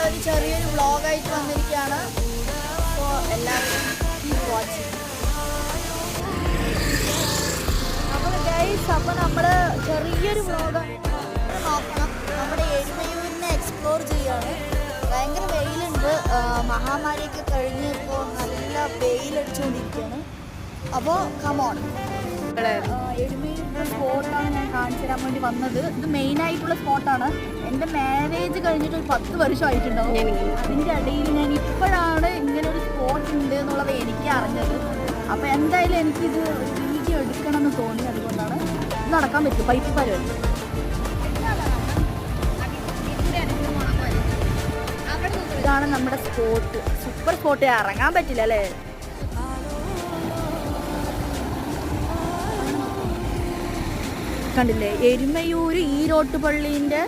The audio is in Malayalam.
നമ്മളൊരു ചെറിയൊരു വ്ളോഗായിട്ട് വന്നിരിക്കുകയാണ്. അപ്പോൾ എല്ലാവരും വാച്ചിങ്. അപ്പോൾ ഗൈസ്, അപ്പോൾ നമ്മൾ ചെറിയൊരു വ്ളോഗായിട്ട് നോക്കണം. നമ്മുടെ എരുമയൂരിനെ എക്സ്പ്ലോർ ചെയ്യുകയാണ്. ഭയങ്കര വെയിലുണ്ട്. മഹാമാരിയൊക്കെ കഴിഞ്ഞ് ഇപ്പോൾ നല്ല വെയിലടിച്ചുകൊണ്ടിരിക്കുകയാണ്. അപ്പോൾ കമോൺ. എരുമയൂരിൻ്റെ സ്പോട്ടാണ് ഞാൻ കാണിച്ചു തരാൻ വേണ്ടി വന്നത്. ഇത് മെയിനായിട്ടുള്ള സ്പോട്ടാണ്. എൻ്റെ മാരേജ് കഴിഞ്ഞിട്ട് ഒരു 10 വർഷമായിട്ടുണ്ടാവും. അതിൻ്റെ ഇടയിൽ ഞാൻ ഇപ്പോഴാണ് ഇങ്ങനൊരു സ്പോട്ട് ഉണ്ട് എന്നുള്ളത് എനിക്ക് അറിഞ്ഞത്. അപ്പോൾ എന്തായാലും എനിക്കിത് ഒരു വീഡിയോ എടുക്കണം എന്ന് തോന്നി. അതുകൊണ്ടാണ് ഇത് നടക്കാൻ പറ്റും. പൈപ്പ് പരിപാടി. ഇതാണ് നമ്മുടെ സ്പോട്ട്. Super spot. ഇറങ്ങാൻ പറ്റില്ല അല്ലേ? കണ്ടില്ലേ? എരുമയൂര് ഈരോട്ടുപള്ളീൻ്റെ